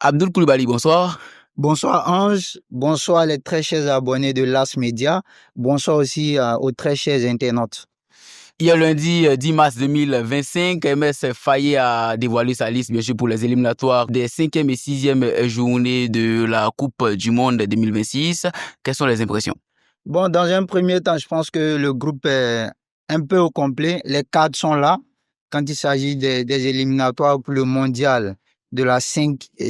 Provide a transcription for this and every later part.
Abdoul Koulibaly, bonsoir. Bonsoir Ange, bonsoir les très chers abonnés de l'As Media, bonsoir aussi aux très chers internautes. Hier lundi 10 mars 2025, MS Faye a dévoilé sa liste, bien sûr, pour les éliminatoires des 5e et 6e journées de la Coupe du Monde 2026. Quelles sont les impressions? Bon, dans un premier temps, je pense que le groupe est un peu au complet. Les cadres sont là quand il s'agit des éliminatoires pour le mondial de la 5e et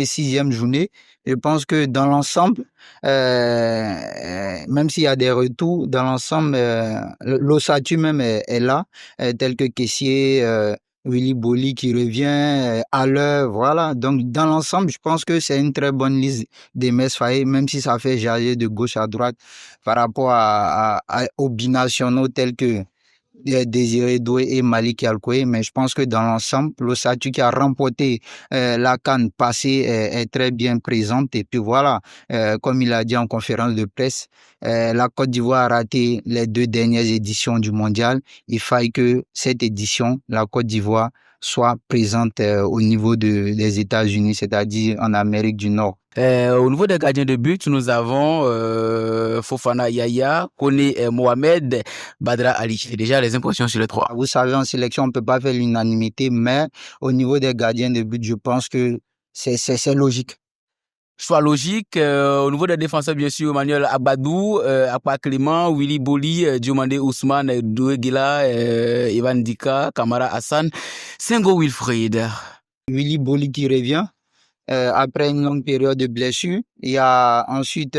6e journée. Je pense que dans l'ensemble, même s'il y a des retours, dans l'ensemble, l'ossature même est là, tel que Kessié, Willy Boli qui revient à l'heure, voilà. Donc, dans l'ensemble, je pense que c'est une très bonne liste des Metz Faye, même si ça fait jaillir de gauche à droite par rapport aux binationaux tels que Désiré Doué et Malik Alkoué, mais je pense que dans l'ensemble, l'Ossature qui a remporté la CAN passée est très bien présente. Et puis voilà, comme il a dit en conférence de presse, la Côte d'Ivoire a raté les 2 dernières éditions du mondial. Il faille que cette édition, la Côte d'Ivoire, soit présente au niveau des États-Unis, c'est-à-dire en Amérique du Nord. Au niveau des gardiens de but, nous avons Fofana Yaya, Koné Mohamed, Badra Ali. Déjà, les impressions sur les trois. Vous savez, en sélection, on ne peut pas faire l'unanimité, mais au niveau des gardiens de but, je pense que c'est logique. Choix logique. Au niveau des défenseurs, bien sûr, Manuel Abadou, Akpa Clément, Willy Boli, Diomandé Ousmane, Doué Gila, Ivan Dika, Kamara Hassan, Sengo Wilfried. Willy Boli qui revient après une longue période de blessure. Il y a ensuite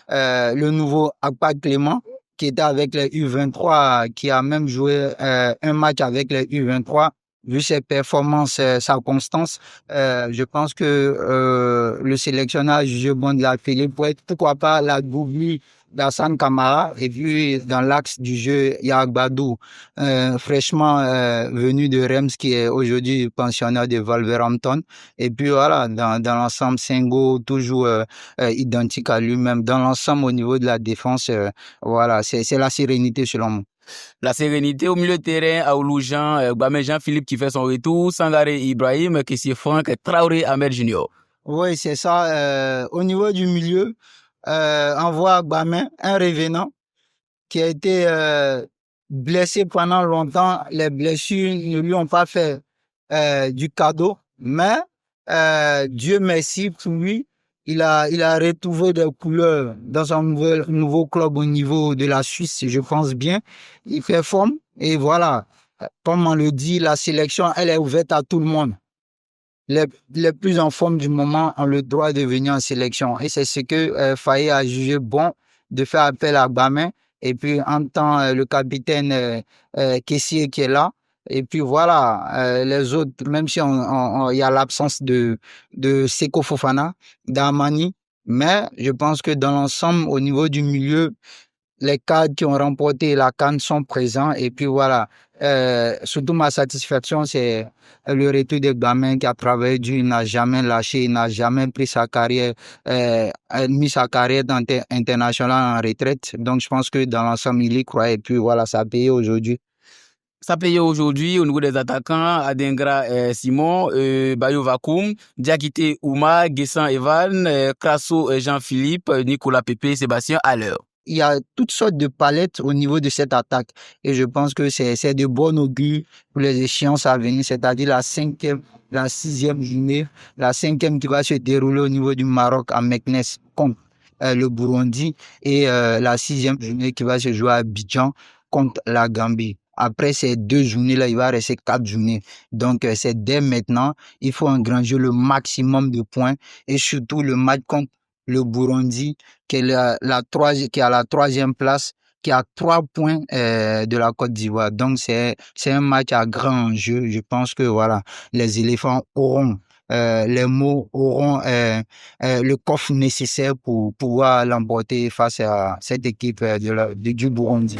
le nouveau Akpa Clément qui était avec les U23, qui a même joué un match avec les U23. Vu ses performances, sa constance, je pense que le sélectionneur a jugé bon de l'appeler pour être, pourquoi pas, la double d'Hassan Kamara. Et puis, dans l'axe du jeu, il y a Agbadou, fraîchement venu de Reims, qui est aujourd'hui pensionnaire de Wolverhampton. Et puis voilà, dans l'ensemble, Sengo, toujours identique à lui-même. Dans l'ensemble, au niveau de la défense, voilà, c'est la sérénité selon moi. La sérénité au milieu de terrain, Aoulou Jean, Gbamé Jean-Philippe qui fait son retour, Sangaré Ibrahim, Kessie Franck, Traoré Ahmed Junior. Oui, c'est ça. Au niveau du milieu, on voit Gbamé, un revenant qui a été blessé pendant longtemps. Les blessures ne lui ont pas fait du cadeau, mais Dieu merci pour lui. Il a retrouvé des couleurs dans son nouveau club au niveau de la Suisse, je pense bien. Il performe et voilà, comme on le dit, la sélection, elle est ouverte à tout le monde. Les plus en forme du moment ont le droit de venir en sélection. Et c'est ce que Faye a jugé bon de faire appel à Gbamé. Et puis, en tant le capitaine Kessié qui est là. Et puis voilà, les autres, même si il y a l'absence de Seko Fofana, d'Amani, mais je pense que dans l'ensemble, au niveau du milieu, les cadres qui ont remporté la CAN sont présents. Et puis voilà, surtout ma satisfaction, c'est le retour de Gbamé qui a travaillé dur, il n'a jamais lâché, il n'a jamais pris sa carrière, mis sa carrière internationale en retraite. Donc je pense que dans l'ensemble, il y croit. Et puis voilà, ça a payé aujourd'hui. Ça paye aujourd'hui au niveau des attaquants, Adengra Simon, Bayo Vakoum, Diakité Ouma, Guessan Evan, Crasso Jean-Philippe, Nicolas Pépé, Sébastien Haller. Il y a toutes sortes de palettes au niveau de cette attaque. Et je pense que c'est de bon augure pour les échéances à venir, c'est-à-dire la 5e, la 6e journée, la 5e qui va se dérouler au niveau du Maroc à Meknes contre le Burundi et la 6e journée qui va se jouer à Abidjan contre la Gambie. Après ces 2 journées-là, il va rester 4 journées. Donc, c'est dès maintenant, il faut engranger le maximum de points et surtout le match contre le Burundi, qui est qui a la 3e place, qui a 3 points de la Côte d'Ivoire. Donc, c'est un match à grand enjeu. Je pense que voilà, les éléphants auront les mots, auront le coffre nécessaire pour pouvoir l'emporter face à cette équipe du Burundi.